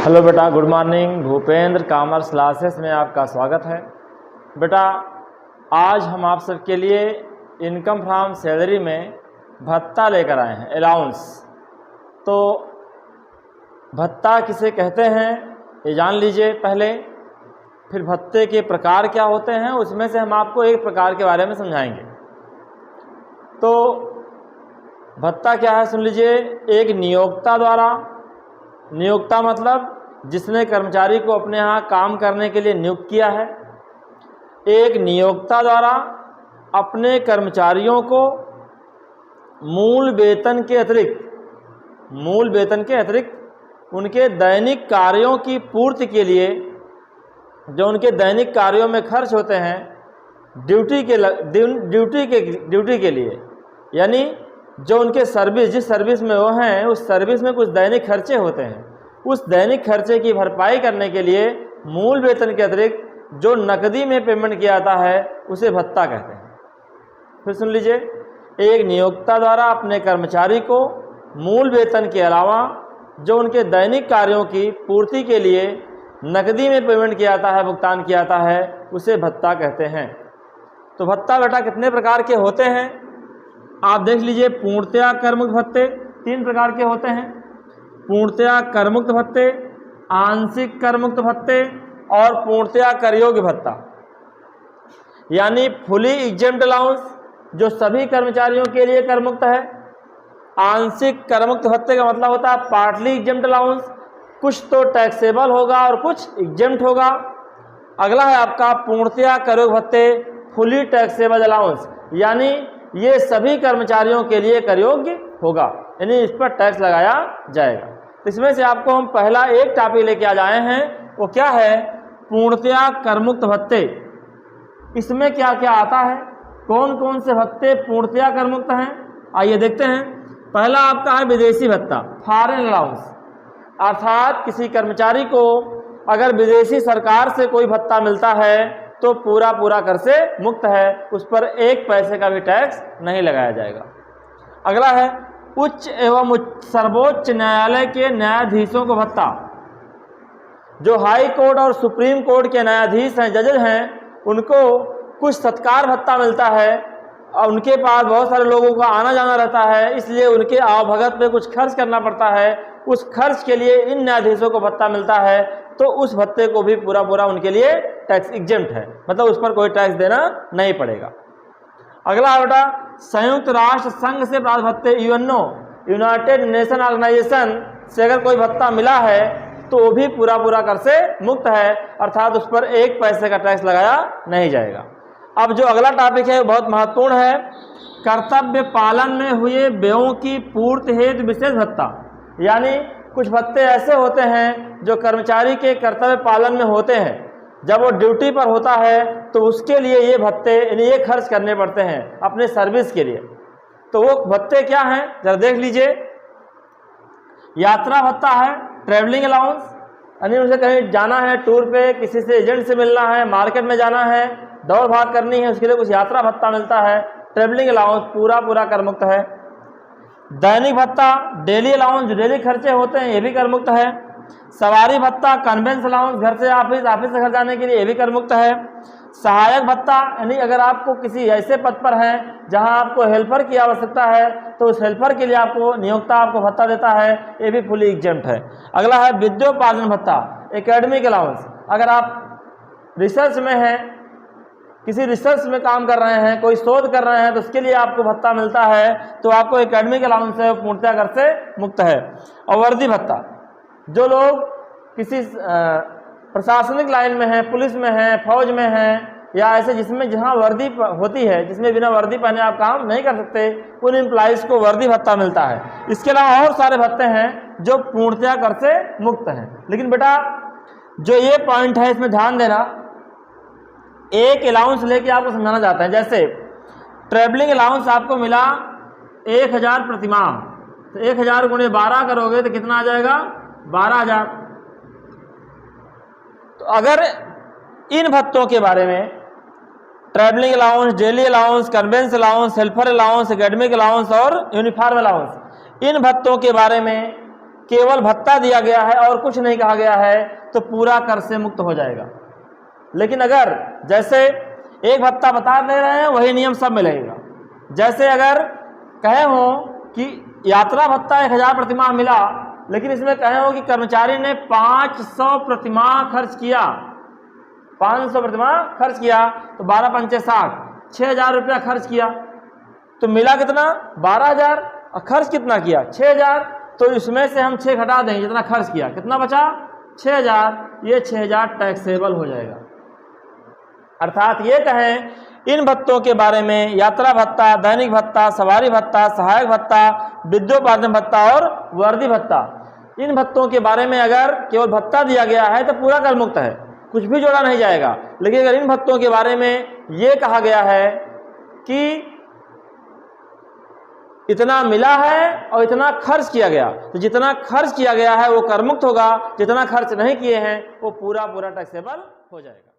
Hello बेटा, good morning. Bhupendra commerce classes में आपका स्वागत है। बेटा, आज हम आप सबके लिए इनकम फ्रॉम सैलरी में भत्ता लेकर आए हैं, अलाउंस। तो भत्ता किसे कहते हैं ये जान लीजिए पहले, फिर भत्ते के प्रकार क्या होते हैं उसमें से हम आपको एक प्रकार के बारे में समझाएंगे। तो भत्ता क्या है सुन लीजिए। एक नियोक्ता द्वारा, नियोक्ता मतलब जिसने कर्मचारी को अपने यहाँ काम करने के लिए नियुक्त किया है, एक नियोक्ता द्वारा अपने कर्मचारियों को मूल वेतन के अतिरिक्त उनके दैनिक कार्यों की पूर्ति के लिए, जो उनके दैनिक कार्यों में खर्च होते हैं ड्यूटी के लिए, यानी जो उनके जिस सर्विस में वो हैं उस सर्विस में कुछ दैनिक खर्चे होते हैं, उस दैनिक खर्चे की भरपाई करने के लिए मूल वेतन के अतिरिक्त जो नकदी में पेमेंट किया जाता है उसे भत्ता कहते हैं। फिर सुन लीजिए, एक नियोक्ता द्वारा अपने कर्मचारी को मूल वेतन के अलावा जो उनके दैनिक कार्यों की पूर्ति के लिए नकदी में पेमेंट किया जाता है, भुगतान किया जाता है, उसे भत्ता कहते हैं। तो भत्ता बेटा कितने प्रकार के होते हैं आप देख लीजिए। पूर्णतया करमुक्त भत्ते 3 प्रकार के होते हैं। पूर्णतया करमुक्त भत्ते, आंशिक करमुक्त भत्ते और पूर्णतया करयोग्य भत्ता, यानी फुली एग्जेम्प्ट अलाउंस जो सभी कर्मचारियों के लिए करमुक्त है। आंशिक करमुक्त भत्ते का मतलब होता है पार्टली एग्जेम्प्ट अलाउंस, कुछ तो टैक्सेबल होगा और कुछ एग्जेम्प्ट होगा। अगला है आपका पूर्णतया करयोग्य भत्ते, फुली टैक्सेबल अलाउंस, यानी ये सभी कर्मचारियों के लिए करयोग्य होगा, यानी इस पर टैक्स लगाया जाएगा। तो इसमें से आपको हम पहला एक टॉपिक लेके आ जाए हैं, वो क्या है? पूर्णतया करमुक्त भत्ते। इसमें क्या क्या आता है, कौन कौन से भत्ते पूर्णतया करमुक्त हैं, आइए देखते हैं। पहला आपका है विदेशी भत्ता, फॉरेन अलाउंस, अर्थात किसी कर्मचारी को अगर विदेशी सरकार से कोई भत्ता मिलता है तो पूरा कर से मुक्त है, उस पर 1 पैसे का भी टैक्स नहीं लगाया जाएगा। अगला है उच्च एवं सर्वोच्च न्यायालय के न्यायाधीशों को भत्ता। जो हाई कोर्ट और सुप्रीम कोर्ट के न्यायाधीश हैं, जजेज हैं, उनको कुछ सत्कार भत्ता मिलता है और उनके पास बहुत सारे लोगों का आना जाना रहता है, इसलिए उनके आवभगत पे कुछ खर्च करना पड़ता है। उस खर्च के लिए इन न्यायाधीशों को भत्ता मिलता है, तो उस भत्ते को भी पूरा उनके लिए टैक्स एग्जेम्प्ट है, मतलब उस पर कोई टैक्स देना नहीं पड़ेगा। अगला बेटा संयुक्त राष्ट्र संघ से प्राप्त भत्ते, यूएनओ, यूनाइटेड नेशन ऑर्गेनाइजेशन से अगर कोई भत्ता मिला है तो वो भी पूरा कर से मुक्त है, अर्थात उस पर 1 पैसे का टैक्स लगाया नहीं जाएगा। अब जो अगला टॉपिक है वो बहुत महत्वपूर्ण है, कर्तव्य पालन में हुए व्ययों की पूर्ति हेतु विशेष भत्ता। यानी कुछ भत्ते ऐसे होते हैं जो कर्मचारी के कर्तव्य पालन में होते हैं, जब वो ड्यूटी पर होता है तो उसके लिए ये भत्ते, यानी ये खर्च करने पड़ते हैं अपने सर्विस के लिए। तो वो भत्ते क्या हैं जरा देख लीजिए। यात्रा भत्ता है, ट्रैवलिंग अलाउंस, यानी उसे कहीं जाना है टूर पे, किसी से एजेंट से मिलना है, मार्केट में जाना है, दौड़ भाग करनी है, उसके लिए कुछ यात्रा भत्ता मिलता है। ट्रैवलिंग अलाउंस पूरा करमुक्त है। दैनिक भत्ता, डेली अलाउंस, जो डेली खर्चे होते हैं ये भी करमुक्त है। सवारी भत्ता, कन्वेंस अलाउंस, घर से ऑफिस, ऑफिस से घर जाने के लिए ये भी करमुक्त है। सहायक भत्ता, यानी अगर आपको किसी ऐसे पद पर हैं जहां आपको हेल्पर की आवश्यकता है तो उस हेल्पर के लिए आपको नियोक्ता आपको भत्ता देता है, ये भी फुली एग्जेम्प्ट है। अगला है विद्योपार्जन भत्ता, एकेडमिक अलाउंस, अगर आप रिसर्च में हैं, किसी रिसर्च में काम कर रहे हैं, कोई शोध कर रहे हैं तो उसके लिए आपको भत्ता मिलता है, तो आपको एकेडमिक अलाउंस है पूर्णतया कर से मुक्त है। और वर्दी भत्ता, जो लोग किसी प्रशासनिक लाइन में हैं, पुलिस में हैं, फौज में हैं, या ऐसे जिसमें जहां वर्दी होती है, जिसमें बिना वर्दी पहने आप काम नहीं कर सकते, उन एम्प्लॉइज को वर्दी भत्ता मिलता है। इसके अलावा और सारे भत्ते हैं जो पूर्णतया कर से मुक्त हैं। लेकिन बेटा जो ये पॉइंट है इसमें ध्यान देना, एक अलाउंस लेके आपको समझाना चाहते हैं। जैसे ट्रैवलिंग अलाउंस आपको मिला 1000 प्रतिमाह, तो 1000 गुणे 12 करोगे तो कितना आ जाएगा? 12000। तो अगर इन भत्तों के बारे में, travelling allowance, daily allowance, convince allowance, helper allowance, academic allowance और यूनिफॉर्म अलाउंस, इन भत्तों के बारे में केवल भत्ता दिया गया है और कुछ नहीं कहा गया है तो पूरा कर से मुक्त हो जाएगा। लेकिन अगर जैसे एक भत्ता बता दे रहे हैं वही नियम सब में लगेगा। जैसे अगर कहे हो कि यात्रा भत्ता 1000 प्रतिमाह मिला, लेकिन इसमें कहे हो कि कर्मचारी ने 500 प्रतिमाह खर्च किया, 500 प्रतिमाह खर्च किया तो 12 पंचे 60, 6000 रुपया खर्च किया, तो मिला कितना 12000 और खर्च कितना किया 6000, तो इसमें से हम 6 घटा देंगे, जितना खर्च किया कितना बचा 6000, ये 6000 टैक्सेबल हो जाएगा। अर्थात ये कहें इन भत्तों के बारे में, यात्रा भत्ता, दैनिक भत्ता, सवारी भत्ता, सहायक भत्ता, विद्योपार्जन भत्ता और वर्दी भत्ता, इन भत्तों के बारे में अगर केवल भत्ता दिया गया है तो पूरा कर मुक्त है, कुछ भी जोड़ा नहीं जाएगा। लेकिन अगर इन भत्तों के बारे में ये कहा गया है कि इतना मिला है और इतना खर्च किया गया, तो जितना खर्च किया गया है वो कर मुक्त होगा, जितना खर्च नहीं किए हैं वो पूरा टैक्सेबल हो जाएगा।